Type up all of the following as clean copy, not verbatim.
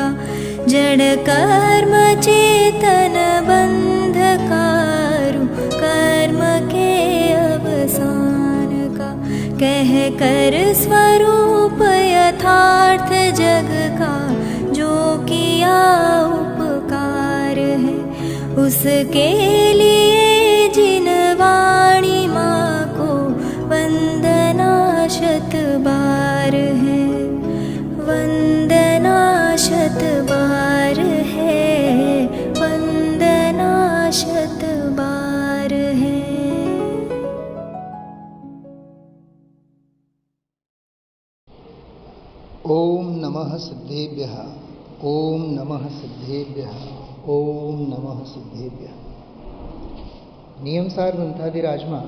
का जड़ कर्म चेतन बंधकारु कर्म के अवसान का कह कर स्वरूप यथार्थ जग का जो किया उपकार है उसके लिए जिन वाणी माँ को वंदना शत बार है वंदना शत बार है वंदना शत बार है। ओम नमः सिद्धेभ्यः ओम नमः सिद्धेभ्यः ओम नमः सिद्धेभ्यः। नियमसार ग्रंथाधिराजમાં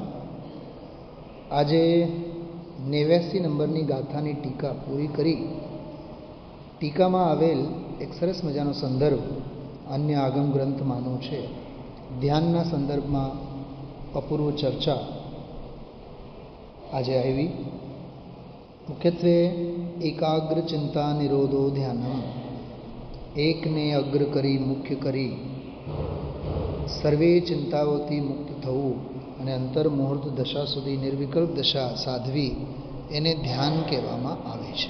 આજે 89 નંબરની ગાથાની ટીકા પૂરી કરી ટીકામાં આવેલ એક સરસ મજાનો સંદર્ભ અન્ય આગમ ગ્રંથમાંનો છે. ધ્યાનના સંદર્ભમાં અપૂર્વ ચર્ચા આજે આવી. મુખ્યત્વે એકાગ્ર ચિંતા નિરોધો ધ્યાનમ, એકને અગ્ર કરી મુખ્ય કરી સર્વે ચિંતાઓથી મુક્ત થવું અને અંતર્મુહૂર્ત દશા સુધી નિર્વિકલ્પ દશા સાધવી એને ધ્યાન કહેવામાં આવે છે.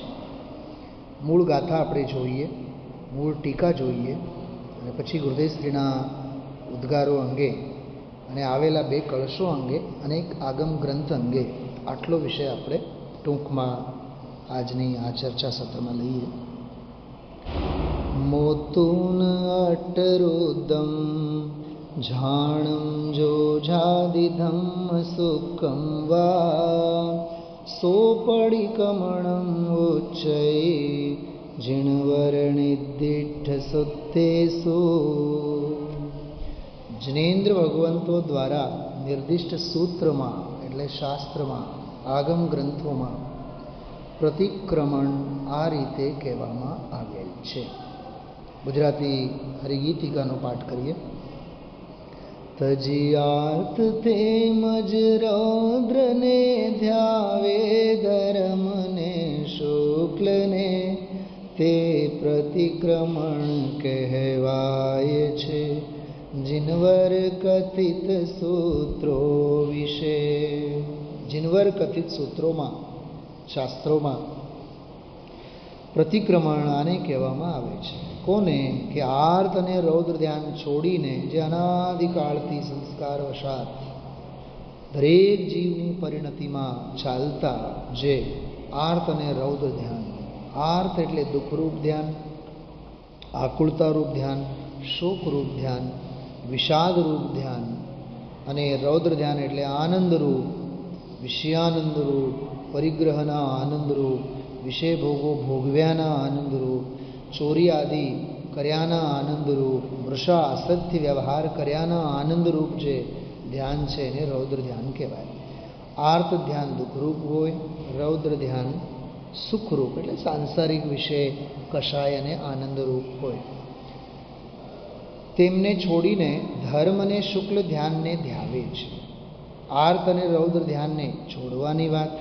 મૂળ ગાથા આપણે જોઈએ, મૂળ ટીકા જોઈએ અને પછી ગુરુદેવશ્રીના ઉદ્ગારો અંગે અને આવેલા 2 કળશો અંગે અને એક આગમ ગ્રંથ અંગે આટલો વિષય આપણે ટૂંકમાં આજની આ ચર્ચા સત્રમાં લઈએ. મોતુન અટરુદમ ઝાણમ જો ઝાદિધમ સુખમ વા સોપડી કમણમ ઉચ્ચય જીણવર્ણિદિઠ સુત્તેસુ. જિનેન્દ્ર ભગવંતો દ્વારા નિર્દિષ્ટ સૂત્રમાં એટલે શાસ્ત્રમાં આગમ ગ્રંથોમાં પ્રતિક્રમણ આ રીતે કહેવામાં આવેલ છે. ગુજરાતી હરિગીતિકાનો પાઠ કરીએ. તજિયાર્થ તેમજ રૌદ્રને ધ્યાવે ધર્મને શુક્લને તે પ્રતિક્રમણ કહેવાય છે જીનવર કથિત સૂત્રો વિશે. જીનવર કથિત સૂત્રોમાં શાસ્ત્રોમાં પ્રતિક્રમણ આને કહેવામાં આવે છે. કોને? કે આર્ત અને રૌદ્ર ધ્યાન છોડીને જે અનાદિકાળથી સંસ્કાર વશાત દરેક જીવની પરિણતિમાં ચાલતા જે આર્ત અને રૌદ્ર ધ્યાન. આર્ત એટલે દુઃખરૂપ ધ્યાન, આકુળતારૂપ ધ્યાન, શોકરૂપ ધ્યાન, વિષાદરૂપ ધ્યાન અને રૌદ્ર ધ્યાન એટલે આનંદરૂપ, વિષયાનંદરૂપ, પરિગ્રહના આનંદરૂપ, વિષય ભોગો ભોગવ્યાના આનંદરૂપ, ચોરી આદિ કર્યાના આનંદરૂપ, વૃષા અસત્ય વ્યવહાર કર્યાના આનંદરૂપ જે ધ્યાન છે એને રૌદ્ર ધ્યાન કહેવાય. આર્ત ધ્યાન દુઃખરૂપ હોય, રૌદ્ર ધ્યાન સુખરૂપ એટલે સાંસારિક વિષય કષાય અને આનંદરૂપ હોય. તેમને છોડીને ધર્મ અને શુક્લ ધ્યાનને ધ્યાવે છે. આર્ત અને રૌદ્ર ધ્યાનને છોડવાની વાત,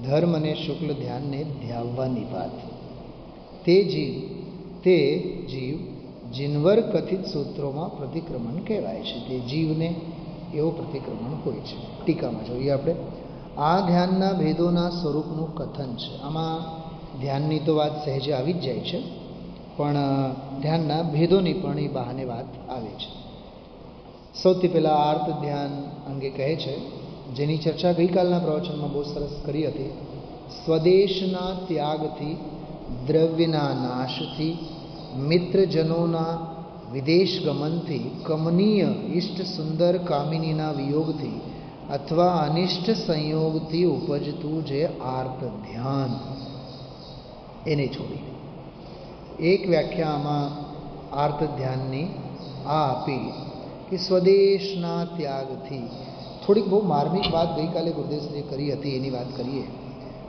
ધર્મ અને શુક્લ ધ્યાનને ધ્યાવવાની વાત. તે જીવ જીનવર કથિત સૂત્રોમાં પ્રતિક્રમણ કહેવાય છે. તે જીવને એવો પ્રતિક્રમણ હોય છે. ટીકામાં જોઈએ આપણે. આ ધ્યાનના ભેદોના સ્વરૂપનું કથન છે. આમાં ધ્યાનની તો વાત સહેજે આવી જ જાય છે, પણ ધ્યાનના ભેદોની પણ એ બહાને વાત આવે છે. સૌથી પહેલાં આર્ત ધ્યાન અંગે કહે છે, જેની ચર્ચા ગઈકાલના પ્રવચનમાં બહુ સરસ કરી હતી. સ્વદેશના ત્યાગથી, દ્રવ્યના નાશથી, મિત્રજનોના વિદેશ ગમનથી, કમનીય ઇષ્ટ સુંદર કામિનીના વિયોગથી અથવા અનિષ્ટ સંયોગથી ઉપજતું જે આર્ત ધ્યાન એને છોડી. એક વ્યાખ્યામાં આર્ત ધ્યાનની આ આપી કે સ્વદેશના ત્યાગથી. થોડીક બહુ માર્મિક વાત ગઈકાલે ગુરુદેવશ્રીએ કરી હતી, એની વાત કરીએ.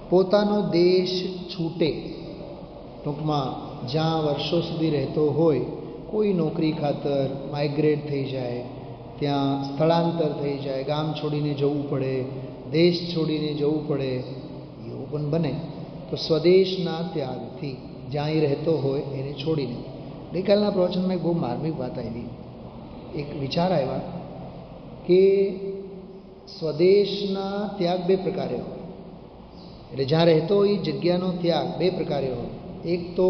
પોતાનો દેશ છૂટે, ટૂંકમાં જ્યાં વર્ષો સુધી રહેતો હોય, કોઈ નોકરી ખાતર માઇગ્રેટ થઈ જાય, ત્યાં સ્થળાંતર થઈ જાય, ગામ છોડીને જવું પડે, દેશ છોડીને જવું પડે, એવું પણ બને તો સ્વદેશના ત્યાગથી જ્યાં એ રહેતો હોય એને છોડીને. ગઈકાલના પ્રવચનમાં એક બહુ માર્મિક વાત આવી, એક વિચાર આવ્યા કે સ્વદેશના ત્યાગ બે પ્રકારે હોય. એટલે જ્યાં રહેતો હોય એ જગ્યાનો ત્યાગ બે પ્રકારે હોય. એક તો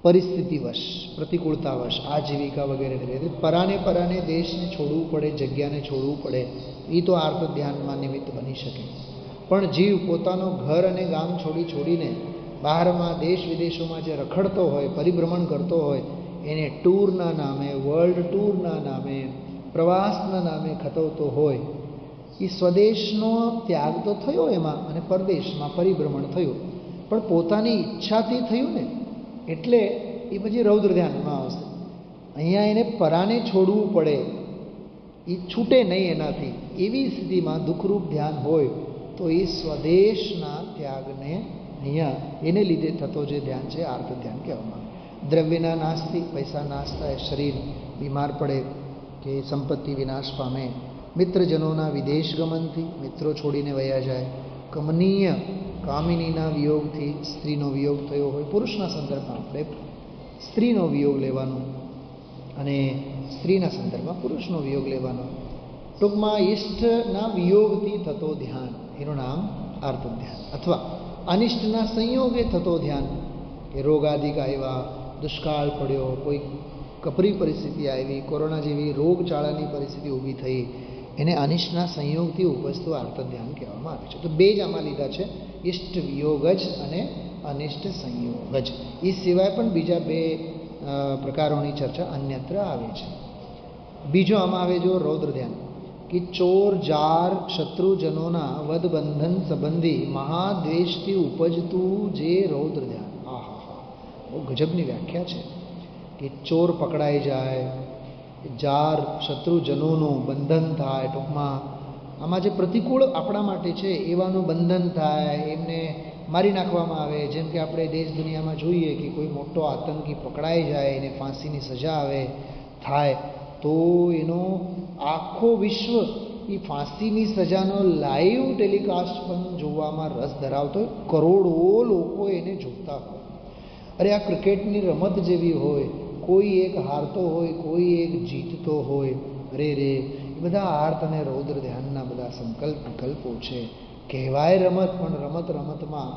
પરિસ્થિતિવશ, પ્રતિકૂળતાવશ, આજીવિકા વગેરે એટલે પરાને દેશને છોડવું પડે, જગ્યાને છોડવું પડે, એ તો આર્ત ધ્યાનમાં નિમિત્ત બની શકે. પણ જીવ પોતાનો ઘર અને ગામ છોડીને બહારમાં દેશ વિદેશોમાં જે રખડતો હોય, પરિભ્રમણ કરતો હોય, એને ટૂરના નામે, વર્લ્ડ ટૂરના નામે, પ્રવાસના નામે ખતવતો હોય, એ સ્વદેશનો ત્યાગ તો થયો એમાં, અને પરદેશમાં પરિભ્રમણ થયું, પણ પોતાની ઈચ્છાથી થયું ને, એટલે એ પછી રૌદ્ર ધ્યાનમાં આવશે. અહીંયા એને પરાને છોડવું પડે, એ છૂટે નહીં એનાથી, એવી સ્થિતિમાં દુઃખરૂપ ધ્યાન હોય તો એ સ્વદેશના ત્યાગને અહીંયા એને લીધે થતો જે ધ્યાન છે આર્ત ધ્યાન કહેવામાં આવે. દ્રવ્યના નાશથી, પૈસા નાશ થાય, શરીર બીમાર પડે કે સંપત્તિ વિનાશ પામે, મિત્રજનોના વિદેશ ગમનથી, મિત્રો છોડીને વયા જાય, કમનીય કામિનીના વિયોગથી, સ્ત્રીનો વિયોગ થયો હોય, પુરુષના સંદર્ભમાં આપણે સ્ત્રીનો વિયોગ લેવાનો અને સ્ત્રીના સંદર્ભમાં પુરુષનો વિયોગ લેવાનો. ટૂંકમાં ઈષ્ટના વિયોગથી થતો ધ્યાન, એનું નામ આર્ત ધ્યાન. અથવા અનિષ્ટના સંયોગે થતો ધ્યાન, કે રોગાદિક આવ્યા, દુષ્કાળ પડ્યો, કોઈ કપરી પરિસ્થિતિ આવી, કોરોના જેવી રોગચાળાની પરિસ્થિતિ ઊભી થઈ, એને અનિષ્ટના સંયોગથી ઉપજતું આર્ત ધ્યાન કહેવામાં આવે છે. તો બે જ આમાં લીધા છે, ઈષ્ટ વિયોગ જ અને અનિષ્ટ સંયોગ જ. એ સિવાય પણ બીજા બે પ્રકારોની ચર્ચા અન્યત્ર આવે છે. બીજો આમાં આવે જો રૌદ્ર ધ્યાન, કે ચોર જાર શત્રુજનોના વધ બંધન સંબંધી મહાદ્વેષથી ઉપજતું જે રૌદ્ર ધ્યાન. આહા, બહુ ગજબની વ્યાખ્યા છે કે ચોર પકડાઈ જાય, જાર શત્રુજનોનું બંધન થાય, ટૂંકમાં આમાં જે પ્રતિકૂળ આપણા માટે છે એવાનું બંધન થાય, એમને મારી નાખવામાં આવે. જેમ કે આપણે દેશ દુનિયામાં જોઈએ કે કોઈ મોટો આતંકી પકડાઈ જાય, એને ફાંસીની સજા આવે થાય, તો એનો આખો વિશ્વ એ ફાંસીની સજાનો લાઈવ ટેલિકાસ્ટ પણ જોવામાં રસ ધરાવતો હોય, કરોડો લોકો એને જોતા હોય. અરે આ ક્રિકેટની રમત જેવી હોય, કોઈ એક હારતો હોય, કોઈ એક જીતતો હોય, અરે રે, એ બધા આર્ત અને રૌદ્ર ધ્યાનના બધા વિકલ્પો છે. કહેવાય રમત, પણ રમતમાં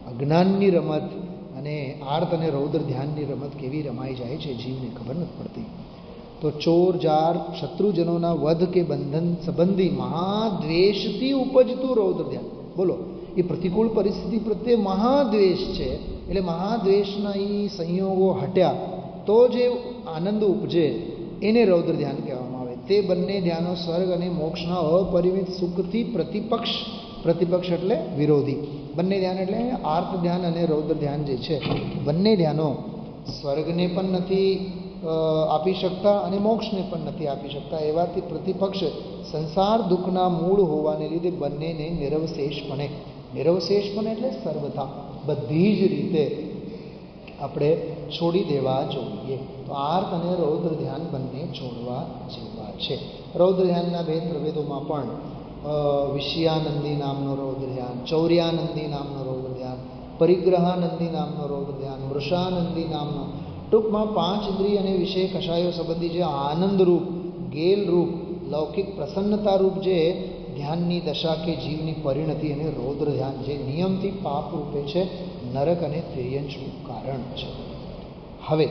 અજ્ઞાનની રમત અને આર્ત અને રૌદ્ર ધ્યાનની રમત કેવી રમાઈ જાય છે જીવને ખબર નથી પડતી. તો ચોર જાર શત્રુજનોના વધ કે બંધન સંબંધી મહાદ્વેષથી ઉપજતું રૌદ્ર ધ્યાન. બોલો, એ પ્રતિકૂળ પરિસ્થિતિ પ્રત્યે મહાદ્વેષ છે, એટલે મહાદ્વેષના એ સંયોગો હટ્યા તો જે આનંદ ઉપજે એને રૌદ્ર ધ્યાન કહેવામાં આવે. તે બંને ધ્યાનો સ્વર્ગ અને મોક્ષના અપરિમિત સુખથી પ્રતિપક્ષ એટલે વિરોધી. બંને ધ્યાન એટલે આર્ત ધ્યાન અને રૌદ્ર ધ્યાન જે છે, બંને ધ્યાનો સ્વર્ગને પણ નથી આપી શકતા અને મોક્ષને પણ નથી આપી શકતા. એવાથી પ્રતિપક્ષ સંસાર દુઃખના મૂળ હોવાને લીધે બંનેને નિરવશેષપણે એટલે સર્વથા બધી જ રીતે આપણે છોડી દેવા જોઈએ. તો આર્ત અને રૌદ્ર ધ્યાન બંને છોડવા જેવા છે. રૌદ્ર ધ્યાનના બે પ્રભેદોમાં પણ વિષયાનંદી નામનો રૌદ્ર ધ્યાન, ચૌર્યાનંદી નામનો રૌદ્ર ધ્યાન, પરિગ્રહાનંદી નામનો રૌદ્ર ધ્યાન, વૃષાનંદી નામનો, ટૂંકમાં પાંચ ઇન્દ્રિય અને વિષય કષાયો સંબંધી જે આનંદરૂપ, ગેલરૂપ, લૌકિક પ્રસન્નતારૂપ જે ધ્યાનની દશા કે જીવની પરિણતિ અને રૌદ્ર ધ્યાન જે નિયમથી પાપ રૂપે છે, નરક અને તિર્યંશનું કારણ છે. હવે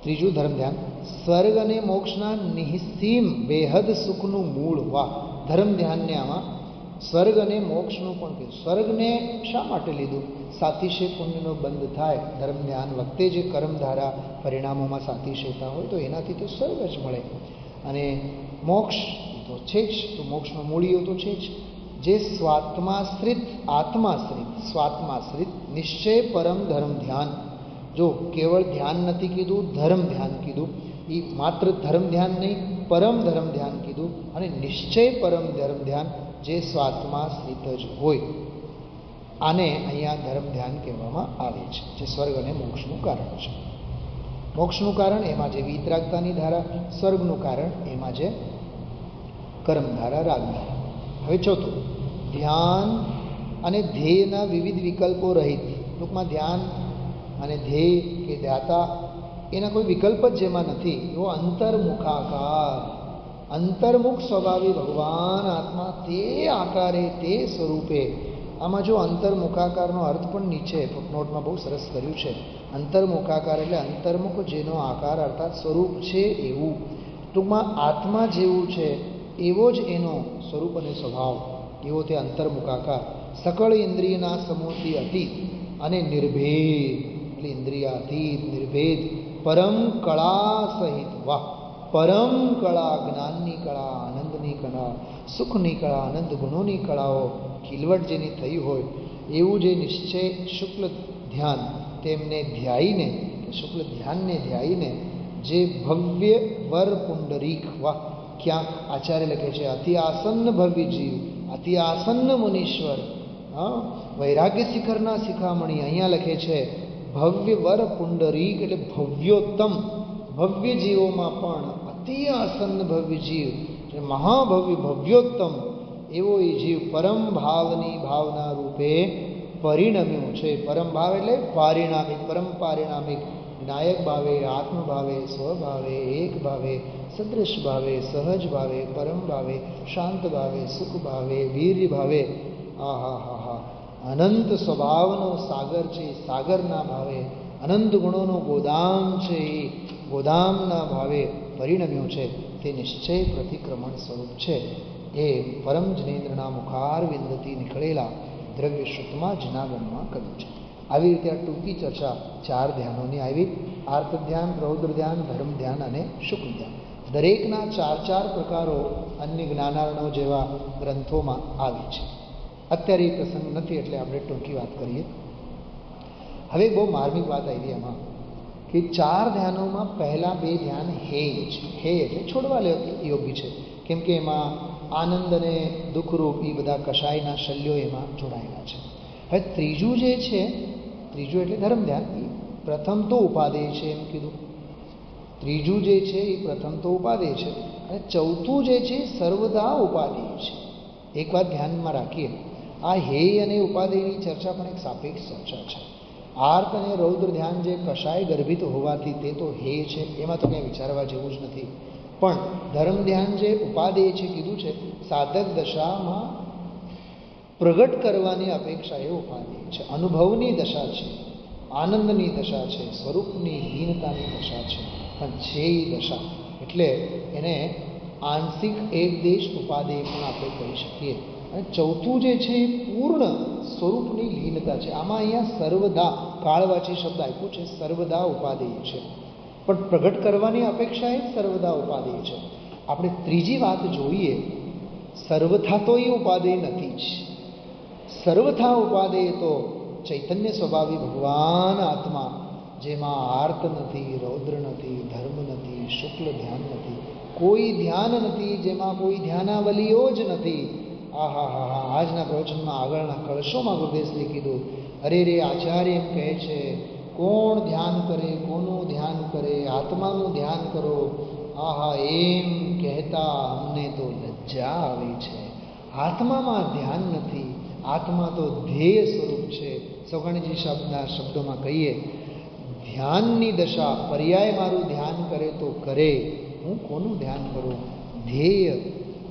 ત્રીજું ધર્મ ધ્યાન, સ્વર્ગ અને મોક્ષના નિઃસીમ બેહદ સુખનું મૂળ. વાહ! ધર્મ ધ્યાનને આમાં સ્વર્ગ અને મોક્ષનું પણ કીધું. સ્વર્ગને શા માટે લીધું? સાતિશય પુણ્યનો બંધ થાય ધર્મ ધ્યાન વખતે, જે કર્મધારા પરિણામોમાં સાતિશયતા હોય તો એનાથી તો સ્વર્ગ જ મળે. અને મોક્ષ તો છે જ, તો મોક્ષનો મૂળીઓ તો છે જ. જે સ્વાત્માશ્રિત નિશ્ચય પરમ ધર્મ ધ્યાન, જો કેવળ ધ્યાન નથી કીધું, ધર્મ ધ્યાન કીધું. એ માત્ર ધર્મ ધ્યાન નહીં, પરમ ધર્મ ધ્યાન કીધું. અને નિશ્ચય પરમ ધર્મ ધ્યાન જે સ્વાત્માશ્રિત જ હોય, આને અહીંયા ધર્મ ધ્યાન કહેવામાં આવે છે, જે સ્વર્ગ અને મોક્ષનું કારણ છે. મોક્ષનું કારણ એમાં જે વિતરાગતાની ધારા, સ્વર્ગનું કારણ એમાં જે કર્મધારા, રાગધારા. હવે ચોથું, ધ્યાન અને ધ્યેયના વિવિધ વિકલ્પો રહિત ટૂંકમાં ધ્યાન અને ધ્યેય કે ધ્યાતા એના કોઈ વિકલ્પ જ જેમાં નથી એવો અંતર્મુખાકાર, અંતર્મુખ સ્વભાવી ભગવાન આત્મા તે આકારે તે સ્વરૂપે. આમાં જો અંતર્મુખાકારનો અર્થ પણ નીચે ફૂટનોટમાં બહુ સરસ કર્યું છે. અંતર્મુખાકાર એટલે અંતર્મુખ જેનો આકાર અર્થાત સ્વરૂપ છે એવું. ટૂંકમાં આત્મા જેવું છે એવો જ એનો સ્વરૂપ અને સ્વભાવ, એવો તે અંતર્મુખાકાર. સકળ ઇન્દ્રિયના સમૂહથી અતીત અને નિર્ભેદ, એટલે ઇન્દ્રિયાતીત નિર્ભેદ, પરમ કળા સહિત. વાહ! પરમ કળા, જ્ઞાનની કળા, આનંદની કળા, સુખની કળા, આનંદ ગુણોની કળાઓ ખીલવટ જેની થઈ હોય એવું જે નિશ્ચય શુક્લ ધ્યાન તેમને ધ્યાયીને, શુક્લ ધ્યાનને ધ્યાયીને જે ભવ્ય વર પુંડરીક. વાહ! ક્યાંક આચાર્ય લખે છે અતિ આસન્ન ભવ્ય જીવ, અતિ આસન્ન મુનીશ્વર, વૈરાગ્ય શિખરના શિખામણી. અહીંયા લખે છે ભવ્ય વર પુંડરીક એટલે ભવ્યોત્તમ, ભવ્ય જીવોમાં પણ અતિ આસન્ન ભવ્ય જીવ એટલે મહાભવ્ય ભવ્યોત્તમ એવો એ જીવ પરમ ભાવની ભાવના રૂપે પરિણમ્યું છે. પરમ ભાવ એટલે પારિણામિક, પરમ પારિણામિક, નાયક ભાવે, આત્મભાવે, સ્વભાવે, એક ભાવે, સદૃશ ભાવે, સહજ ભાવે, પરમ ભાવે, શાંત ભાવે, સુખ ભાવે, વીર્ય ભાવે. આહા હા હા, અનંત સ્વભાવનો સાગર છે, સાગરના ભાવે, અનંત ગુણોનો ગોદામ છે, એ ગોદામના ભાવે પરિણમ્યું છે. તે નિશ્ચય પ્રતિક્રમણ સ્વરૂપ છે. એ પરમ જનેન્દ્રના મુખારવિંદથી નીકળેલા દ્રવ્ય શ્રુતમાં જનાગમમાં કહ્યું છે. આવી રીતે આ ટૂંકી ચર્ચા 4 ધ્યાનોની આવી. આર્ત ધ્યાન, રૌદ્ર ધ્યાન, ધર્મ ધ્યાન અને શુક્લ ધ્યાન. દરેકના 4 પ્રકારો અન્ય જ્ઞાનાર્ણો જેવા ગ્રંથોમાં આવી છે. અત્યારે એ પ્રસંગ નથી એટલે આપણે ટૂંકી વાત કરીએ. હવે બહુ માર્મિક વાત આવી એમાં કે 4 ધ્યાનોમાં પહેલાં 2 ધ્યાન હેય છે. હેય એટલે છોડવા યોગ્ય છે, કેમ કે એમાં આનંદ અને દુઃખરૂપ એ બધા કષાયના શલ્યો એમાં જોડાયેલા છે. હવે ત્રીજું જે છે, ત્રીજું એટલે ધર્મ ધ્યાન, એ પ્રથમ તો ઉપાદેય છે એમ કીધું. ત્રીજું જે છે એ પ્રથમ તો ઉપાદેય છે અને ચોથું જે છે સર્વદા ઉપાદેય છે. એક વાત ધ્યાનમાં રાખીએ, આ હેય અને ઉપાદેયની ચર્ચા પણ એક સાપેક્ષ ચર્ચા છે. આર્ત અને રૌદ્ર ધ્યાન જે કષાય ગર્ભિત હોવાથી તે તો હેય છે, એમાં તો કંઈ વિચારવા જેવું જ નથી. પણ ધર્મ ધ્યાન જે ઉપાદેય છે કીધું છે, સાધક દશામાં પ્રગટ કરવાની અપેક્ષા એ ઉપાદેય છે. અનુભવની દશા છે, આનંદની દશા છે, સ્વરૂપની હીનતાની દશા છે, પણ છે એ દશા એટલે એને આંશિક એકદેશ ઉપાદેય પણ આપણે કહી શકીએ. અને ચોથું જે છે એ પૂર્ણ સ્વરૂપની લીનતા છે. આમાં અહીંયા સર્વદા કાળવાચી શબ્દ આપ્યો છે, સર્વદા ઉપાદેય છે, પણ પ્રગટ કરવાની અપેક્ષા એ સર્વદા ઉપાદેય છે. આપણે ત્રીજી વાત જોઈએ, સર્વથા તો એ ઉપાદેય નથી જ. સર્વથા ઉપાદેય તો ચૈતન્ય સ્વભાવી ભગવાન આત્મા, જેમાં આર્ત નથી, રૌદ્ર નથી, ધર્મ નથી, શુક્લ ધ્યાન નથી, કોઈ ધ્યાન નથી, જેમાં કોઈ ધ્યાનાવલીઓ જ નથી. આહા હા હા, આજના પ્રવચનમાં આગળના કળશોમાં ગુરુદેવશ્રી કીધું, અરે રે આચાર્ય એમ કહે છે કોણ ધ્યાન કરે, કોનું ધ્યાન કરે, આત્માનું ધ્યાન કરો. આહા, એમ કહેતા અમને તો લજ્જા આવે છે. આત્મામાં ધ્યાન નથી, આત્મા તો ધ્યેય સ્વરૂપ છે. સૌગણજી શબ્દના શબ્દોમાં કહીએ, ધ્યાનની દશા પર્યાય મારું ધ્યાન કરે તો કરે, હું કોનું ધ્યાન કરું? ધ્યેય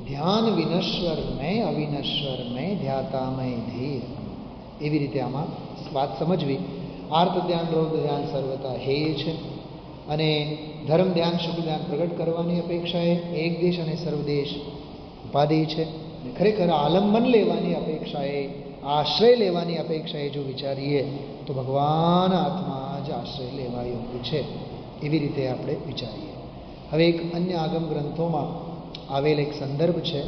ધ્યાન વિનશ્વર મેં અવિનશ્વર, મેં ધ્યાતા મેં ધ્યેય. એવી રીતે આમાં વાત સમજવી. આર્ત ધ્યાન, રૌદ્ર ધ્યાન સર્વતા હેય છે અને ધર્મ ધ્યાન, શુક્લ ધ્યાન પ્રગટ કરવાની અપેક્ષાએ એક દેશ અને સર્વદેશ ઉપાદેય છે. ખરેખર આલંબન લેવાની અપેક્ષાએ, આશ્રય લેવાની અપેક્ષાએ જો વિચારીએ તો ભગવાન આત્મા જ આશ્રય લેવા યોગ્ય છે. એવી રીતે આપણે વિચારીએ. હવે એક અન્ય આગમ ગ્રંથોમાં આવેલ એક સંદર્ભ છે,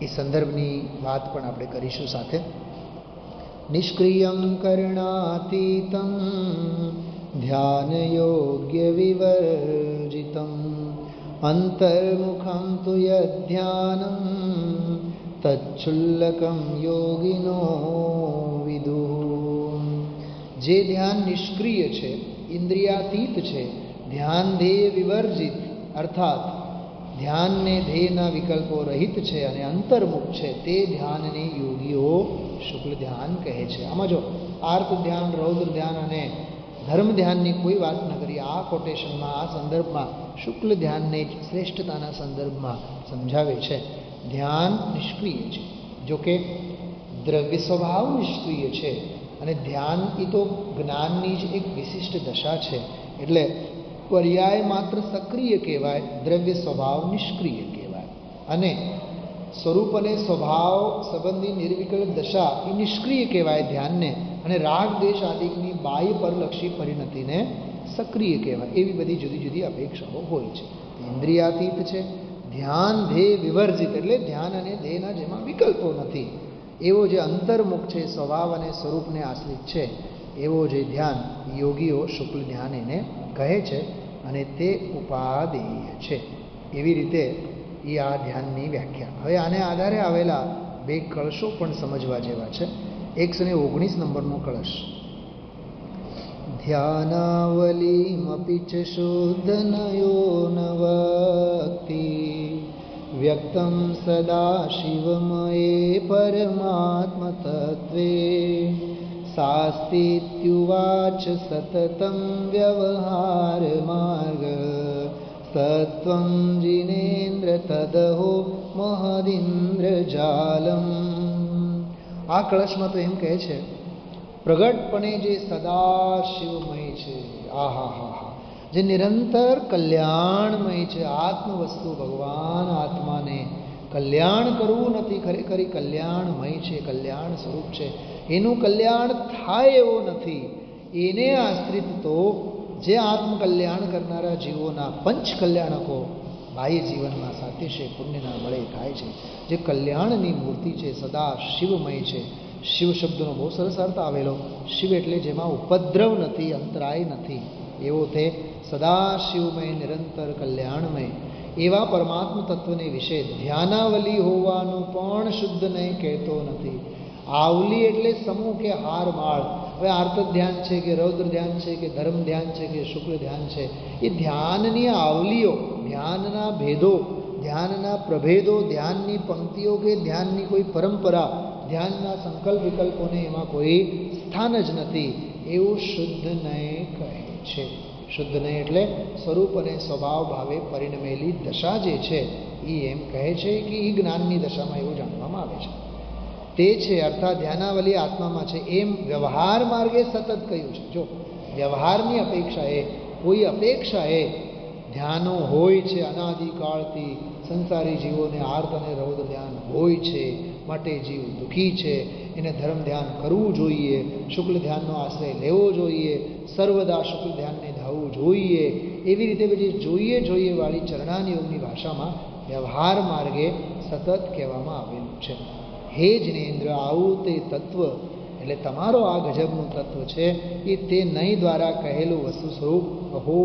એ સંદર્ભની વાત પણ આપણે કરીશું સાથે. નિષ્ક્રિયમ કરણાતીતમ ધ્યાન યોગ્ય વિવર્જિતમ અંતર્મુખમ તુ યદ્ધ્યાનમ તચ્છુલ્લકમ યોગિનો વિદુઃ. જે ધ્યાન નિષ્ક્રિય છે, ઇન્દ્રિયાતીત છે, ધ્યાન ધ્યેય વિવર્જિત અર્થાત ધ્યાનને ધ્યેયના વિકલ્પો રહિત છે અને અંતર્મુખ છે, તે ધ્યાનને યોગીઓ શુક્લ ધ્યાન કહે છે. આમાં જો આર્ત ધ્યાન, રૌદ્ર ધ્યાન અને ધર્મ ધ્યાનની કોઈ વાત ન કરી. આ કોટેશનમાં, આ સંદર્ભમાં શુક્લ ધ્યાનને જ શ્રેષ્ઠતાના સંદર્ભમાં સમજાવે છે. ધ્યાન નિષ્ક્રિય છે, જોકે દ્રવ્ય સ્વભાવ નિષ્ક્રિય છે, અને ધ્યાન એ તો જ્ઞાનની જ એક વિશિષ્ટ દશા છે. એટલે પર્યાય માત્ર સક્રિય કહેવાય, દ્રવ્ય સ્વભાવ નિષ્ક્રિય કહેવાય. અને સ્વરૂપ અને સ્વભાવ સંબંધી નિર્વિકલ્પ દશા એ નિષ્ક્રિય કહેવાય ધ્યાનને, અને રાગ દેશ આદિની બાહ્ય પરલક્ષી પરિણતિને સક્રિય કહેવાય. એવી બધી જુદી જુદી અપેક્ષાઓ હોય છે. ઇન્દ્રિયાતીત છે. ધ્યાન ધ્યેય વિવર્જિત, એટલે ધ્યાન અને ધ્યેયના જેમાં વિકલ્પો નથી એવો જે અંતર્મુખ છે, સ્વભાવ અને સ્વરૂપને આશ્રિત છે, એવો જે ધ્યાન યોગીઓ શુક્લ ધ્યાન એને કહે છે, અને તે ઉપાદેય છે. એવી રીતે એ આ ધ્યાનની વ્યાખ્યા. હવે આને આધારે આવેલા બે કળશો પણ સમજવા જેવા છે. 119 નંબરનો કળશ. ધ્યાનાવલીમપી ચ શુદ્ધનયો નવક્તિ વ્યક્તમ સદા શિવમયે પરમાત્મતત્વે શાસ્તિત્યુવાચ સતતમ વ્યવહાર માર્ગ સત્વં જિનેન્દ્ર તદહો મહદિન્દ્રજાલમ. આ કળશમાં તો એમ કહે છે, પ્રગટપણે જે સદા શિવમય છે, જે નિરંતર કલ્યાણમય છે. આત્મ વસ્તુ ભગવાન આત્માને કલ્યાણ કરવું નથી, ખરેખર કલ્યાણમય છે, કલ્યાણ સ્વરૂપ છે. એનું કલ્યાણ થાય એવો નથી. એને આશ્રિત તો જે આત્મકલ્યાણ કરનારા જીવોના પંચ કલ્યાણકો બાહ્ય જીવનમાં સાતિશય પુણ્યના બળે થાય છે. જે કલ્યાણની મૂર્તિ છે, સદા શિવમય છે. શિવ શબ્દનો બહુ સરસ અર્થ આવેલો. શિવ એટલે જેમાં ઉપદ્રવ નથી, અંતરાય નથી, એવો તે સદા શિવમય, નિરંતર કલ્યાણમય એવા પરમાત્મ તત્વને વિશે ધ્યાનાવલી હોવાનું પણ શુદ્ધ નહીં કહેતો નથી. આવલી એટલે સમૂહ કે હારમાળ. હવે આર્ત ધ્યાન છે કે રૌદ્ર ધ્યાન છે કે ધર્મ ધ્યાન છે કે શુક્લ ધ્યાન છે, એ ધ્યાનની આવલીઓ, ધ્યાનના ભેદો, ધ્યાનના પ્રભેદો, ધ્યાનની પંક્તિઓ કે ધ્યાનની કોઈ પરંપરા, ધ્યાનના સંકલ્પ વિકલ્પોને એમાં કોઈ સ્થાન જ નથી, એવું શુદ્ધ નહીં કહે છે. શુદ્ધ નહીં એટલે સ્વરૂપ અને સ્વભાવ ભાવે પરિણમેલી દશા જે છે એ એમ કહે છે કે એ જ્ઞાનની દશામાં એવું જાણવામાં આવે છે. તે છે અર્થાત ધ્યાનાવલી આત્મામાં છે એમ વ્યવહાર માર્ગે સતત કહ્યું છે. જો વ્યવહારની અપેક્ષાએ, કોઈ અપેક્ષાએ ધ્યાનો હોય છે, અનાદિકાળથી સંસારી જીવોને આર્ત અને રૌદ્ર ધ્યાન હોય છે, માટે જીવ દુઃખી છે, એને ધર્મ ધ્યાન કરવું જોઈએ, શુક્લ ધ્યાનનો આશ્રય લેવો જોઈએ, સર્વદા શુક્લ ધ્યાનને ધાવવું જોઈએ, એવી રીતે બધી જોઈએ વાળી ચરણાનિયોગની ભાષામાં વ્યવહાર માર્ગે સતત કહેવામાં આવેલું છે. હે જિનેન્દ્ર, આવું તે તત્વ એટલે તમારો આ ગજબનું તત્વ છે એ તે નહીં દ્વારા કહેલું વસ્તુ સ્વરૂપ અહો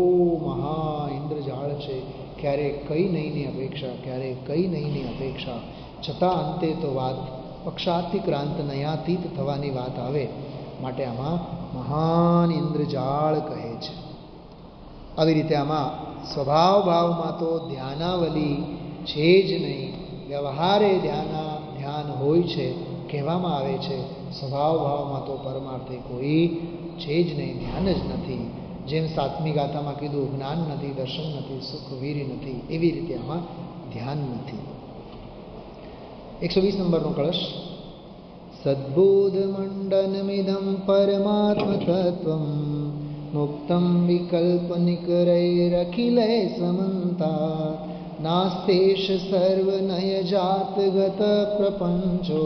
મહા ઇન્દ્રજાળ છે. ક્યારે કઈ નહીંની અપેક્ષા, ક્યારે કઈ નહીંની અપેક્ષા છતાં અંતે તો વાત પક્ષાતિક્રાંત નયાતીત થવાની વાત આવે, માટે આમાં મહાન ઇન્દ્રજાળ કહે છે. આવી રીતે આમાં સ્વભાવ ભાવમાં તો ધ્યાનાવલી છે જ નહીં, વ્યવહારે ધ્યાન હોય છે કહેવામાં આવે છે. સ્વભાવ ભાવમાં તો પરમાર્થે કોઈ છે જ નહીં, ધ્યાન જ નથી. જેમ સાતમી ગાથામાં કીધું, જ્ઞાન નથી, દર્શન નથી, સુખ વીર નથી, એવી રીતે આમાં ધ્યાન નથી. 120 નંબરનો કળશ. સદ્બોધ મંડનમિદં પરમાત્મ તત્વં મુક્તમ વિકલ્પ નિકરૈરખિલૈ સમંતા નાસ્તેશ સર્વનય જાતગત પ્રપંચો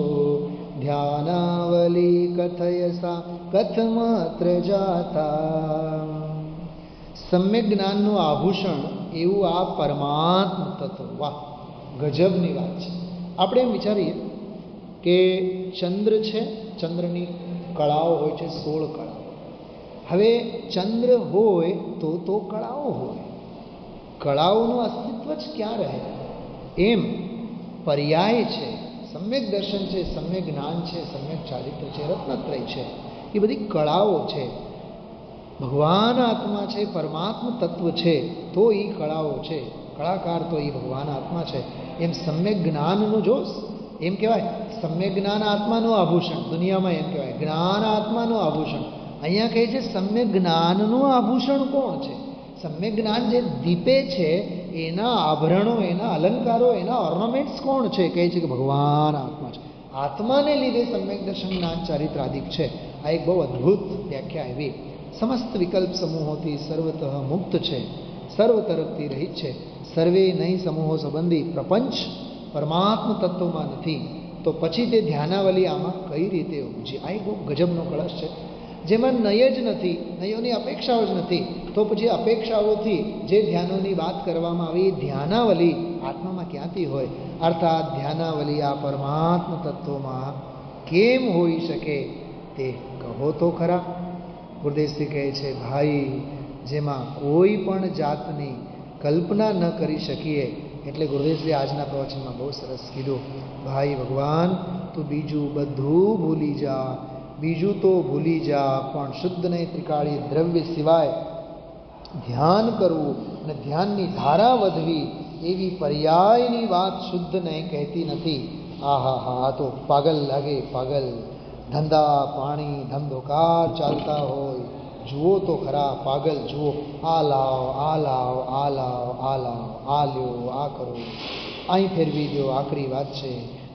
ધ્યાનાવલી કથયસા કથમાત્ર જાતા. સમ્યક જ્ઞાનનું આભૂષણ એવું આ પરમાત્મ તત્વ. વાહ, ગજબની વાત છે. આપણે એમ વિચારીએ કે ચંદ્ર છે, ચંદ્રની કળાઓ હોય છે, 16 કળાઓ. હવે ચંદ્ર હોય તો કળાઓ હોય, કળાઓનું અસ્તિત્વ જ ક્યાં રહે? એમ પર્યાય છે, સમ્યક દર્શન છે, સમ્યક જ્ઞાન છે, સમ્યક ચારિત્ર છે, રત્નત્રય છે, એ બધી કળાઓ છે. ભગવાન આત્મા છે, પરમાત્મ તત્વ છે, તો એ કળાઓ છે, કળાકાર તો એ ભગવાન આત્મા છે. એમ સમ્યક જ્ઞાનનું જો એમ કહેવાય સમ્યક જ્ઞાન આત્માનું આભૂષણ. દુનિયામાં એમ કહેવાય જ્ઞાન આત્માનું આભૂષણ. અહીંયા કહે છે સમ્યક જ્ઞાનનું આભૂષણ કોણ છે? સમ્યક જ્ઞાન જે દીપે છે એના આભરણો, એના અલંકારો, એના ઓર્નામેન્ટ્સ કોણ છે? કહે છે કે ભગવાન આત્મા છે. આત્માને લીધે સમ્યક દર્શન જ્ઞાન ચારિત્રાદિક છે. આ એક બહુ અદ્ભુત વ્યાખ્યા આવી. સમસ્ત વિકલ્પ સમૂહોથી સર્વતઃ મુક્ત છે, સર્વ તરફથી રહિત છે. સર્વે નહીં સમૂહો સંબંધી પ્રપંચ પરમાત્મ તત્વમાં નથી. તો પછી તે ધ્યાનાવલી આમાં કઈ રીતે ઉપજી? આ એક બહુ ગજબનો કળશ છે જેમાં નય જ નથી, નયોની અપેક્ષાઓ જ નથી. તો પછી અપેક્ષાઓથી જે ધ્યાનોની વાત કરવામાં આવી એ ધ્યાનાવલી આત્મામાં ક્યાંથી હોય? અર્થાત ધ્યાનાવલી આ પરમાત્મ તત્વમાં કેમ હોઈ શકે તે કહો તો ખરા. ગુરુદેવશ્રી કહે છે ભાઈ જેમાં કોઈ પણ જાતની કલ્પના ન કરી શકીએ. એટલે ગુરુદેવશ્રી આજના પ્રવચનમાં બહુ સરસ કીધું, ભાઈ ભગવાન તું બીજું બધું ભૂલી જા, બીજું તો ભૂલી જા, પણ શુદ્ધ નહીં ત્રિકાળી દ્રવ્ય સિવાય ધ્યાન કરવું અને ધ્યાનની ધારા વધવી એવી પર્યાયની વાત શુદ્ધ નહીં કહેતી નથી. આહા હા, તો પાગલ લાગે, પાગલ. ધંધા પાણી ધમધોકાર ચાલતા હોય, જુઓ તો ખરા પાગલ, જુઓ. આ લાવ, આ લાવ, આ લાવ, આ લાવ, આ લ્યો, આ કરો, અહીં ફેરવી દો, આખરી વાત છે.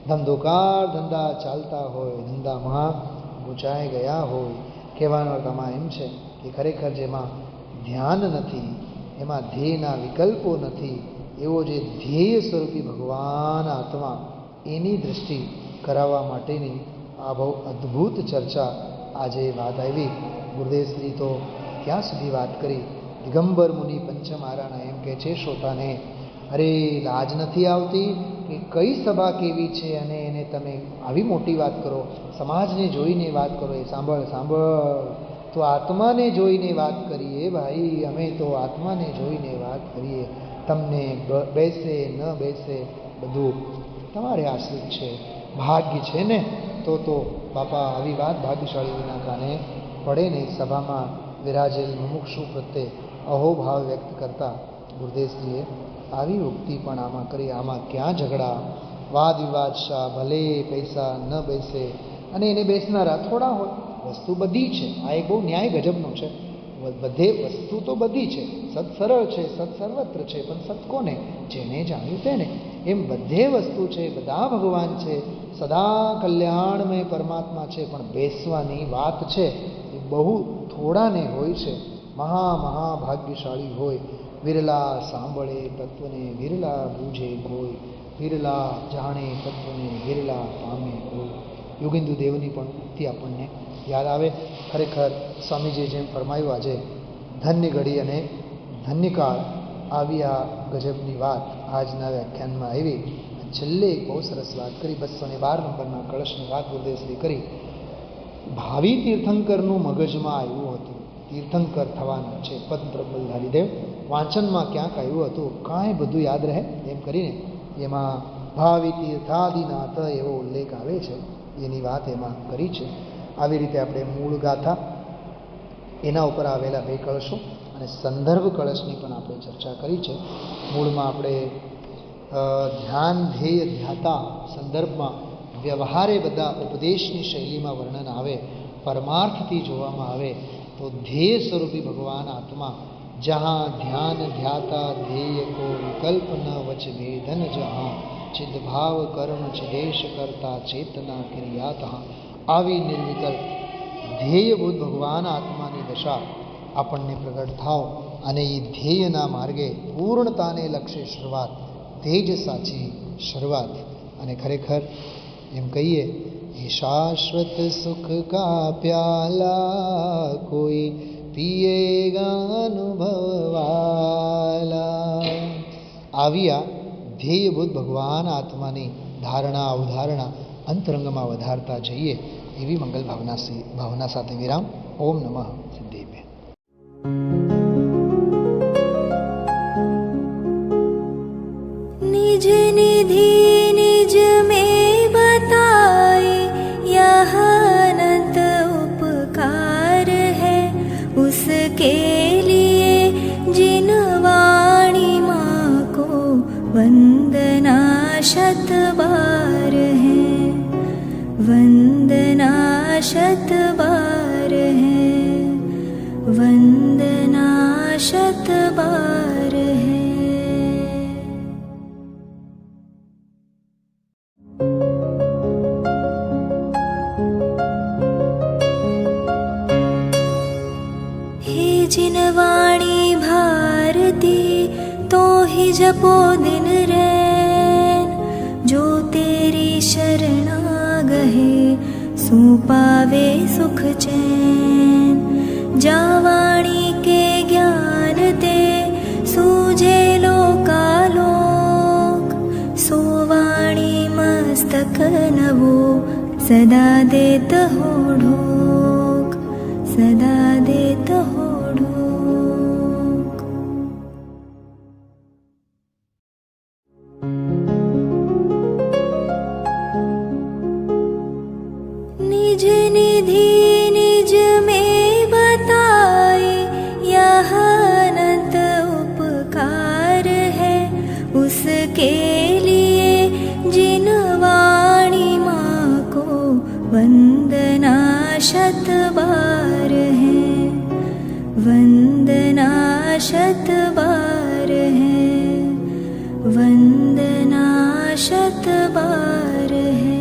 ધમધોકાર ધંધા ચાલતા હોય, ધંધામાં ગુંચાઈ ગયા હોય. કહેવાનો અર્થ આમાં એમ છે કે ખરેખર જેમાં ધ્યાન નથી, એમાં ધ્યેયના વિકલ્પો નથી, એવો જે ધ્યેય સ્વરૂપી ભગવાન આત્મા એની દૃષ્ટિ કરાવવા માટેની આ બહુ અદ્ભુત ચર્ચા આજે વાત આવી. ગુરુદેવશ્રી તો ક્યાં સુધી વાત કરી. દિગંબર મુનિ પંચમારાના એમ કહે છે શ્રોતાને, અરે લાજ નથી આવતી કે કઈ સભા કેવી છે અને એને તમે આવી મોટી વાત કરો, સમાજને જોઈને વાત કરો. એ સાંભળ સાંભળ, તો આત્માને જોઈને વાત કરીએ ભાઈ, અમે તો આત્માને જોઈને વાત કરીએ. તમને બેસે ન બેસે બધું તમારે આશ્રિત છે. ભાગ્ય છે ને તો બાપા આવી વાત ભાગ્યશાળીઓના કાને પડે ને. સભામાં વિરાજેલ મુમુક્ષુ પ્રત્યે અહોભાવ વ્યક્ત કરતા ગુરુદેવશ્રીએ આવી ઉક્તિ પણ આમાં કરી. આમાં ક્યાં ઝઘડા, વાદ વિવાદ શા? ભલે પૈસા ન બેસે અને એને બેસનારા થોડા હોય, વસ્તુ બધી છે. આ એક બહુ ન્યાય ગજબનો છે. બધે વસ્તુ તો બધી છે, સત સરળ છે, સત સર્વત્ર છે, પણ સત કોને? જેને જાણ્યું તેને. એમ બધે વસ્તુ છે, બધા ભગવાન છે, સદા કલ્યાણમય પરમાત્મા છે, પણ બેસવાની વાત છે એ બહુ થોડાને હોય છે. મહાભાગ્યશાળી હોય, વિરલા સાંભળે તત્વને, વિરલા બૂঝે કોઈ, વિરલા જાણે તત્વને, વિરલા પામે કોઈ. યોગિંદુ દેવની પણ ઉક્તિ આપણને યાદ આવે. ખરેખર સ્વામીજીએ જેમ ફરમાયું, આજે ધન્ય ઘડી અને ધન્યકાળ આવી આ ગજબની વાત આજના વ્યાખ્યાનમાં આવી. છેલ્લે એક બહુ સરસ વાત કરી, 212 નંબરના કળશની વાત ગુરુદેવશ્રી કરી. ભાવિ તીર્થંકરનું મગજમાં આવ્યું હતું, તીર્થંકર થવાના છે પદ પ્રબલધારી દેવ. વાંચનમાં ક્યાંક આવ્યું હતું, કાંઈ બધું યાદ રહે એમ કરીને એમાં ભાવિ તીર્થાદિનાથ એવો ઉલ્લેખ આવે છે, એની વાત એમાં કરી છે. આવી રીતે આપણે મૂળ ગાથા, એના ઉપર આવેલા 2 કળશો અને સંદર્ભ કળશની પણ આપણે ચર્ચા કરી છે. મૂળમાં આપણે ધ્યાન ધ્યેય ધ્યાતા સંદર્ભમાં વ્યવહારે બધા ઉપદેશની શૈલીમાં વર્ણન આવે, પરમાર્થથી જોવામાં આવે તો ધ્યેય સ્વરૂપી ભગવાન આત્મા જहाँ ध्यान ध्याता धेय को विकल्प न वच वेदन जहाँ चिद भाव कर्म चिदेश करता चेतना क्रियात. આવી નિર્વિકલ્પ ધ્યેયભૂત ભગવાન આત્માની દશા આપણને પ્રગટ થાવ અને એ ધ્યેયના માર્ગે પૂર્ણતાને લક્ષ્ય શરૂઆત, તે જ સાચી શરૂઆત. અને ખરેખર એમ કહીએ એ શાશ્વત સુખ કા પ્યાલા કોઈ પિયેગા અનુભવવાલા. આવી આ ધ્યેયભૂત ભગવાન આત્માની ધારણા અવધારણા અંતરંગમાં વધારતા જઈએ એવી મંગલ ભાવના સાથે વિરામ. ઓમ નમઃ સિદ્ધેભ્ય. निज निधि निज में बताए यह अनंत उपकार है, उसके लिए जिन वाणी माँ को वंदना शत बार है. शत बार है। हे जिन वाणी भारती तो ही जपो दिन रैन, जो तेरी शरणा गहे सो पावे सुख चैन। जा वाणी के ज्ञान ते सूझे लोकालोक, सो वाणी मस्तक नवो सदा देत हो ढोक, सदा देत हो ढोक। निज निधि निज में बताए, यह अनंत उपकार है उसके लिए जिन वाणी माँ को वंदना शत बार है, वंदना शत बार है, वंदना शत बार है।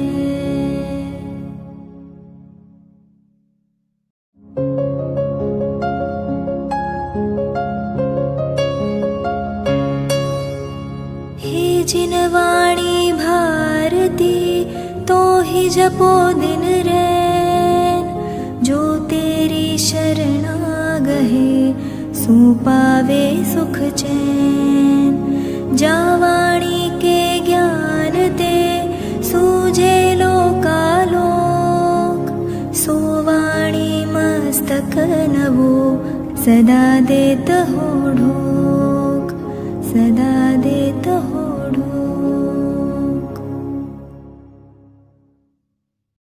हे जिन वाणी भारती तो ही जपो दिन रैन, जो तेरी शरणा गहे सो पावे सुख चैन। जा वाणी के ज्ञान ते सूझे लोकालोक, सो वाणी मस्तक नवो सदा देत हो ढोक, सदा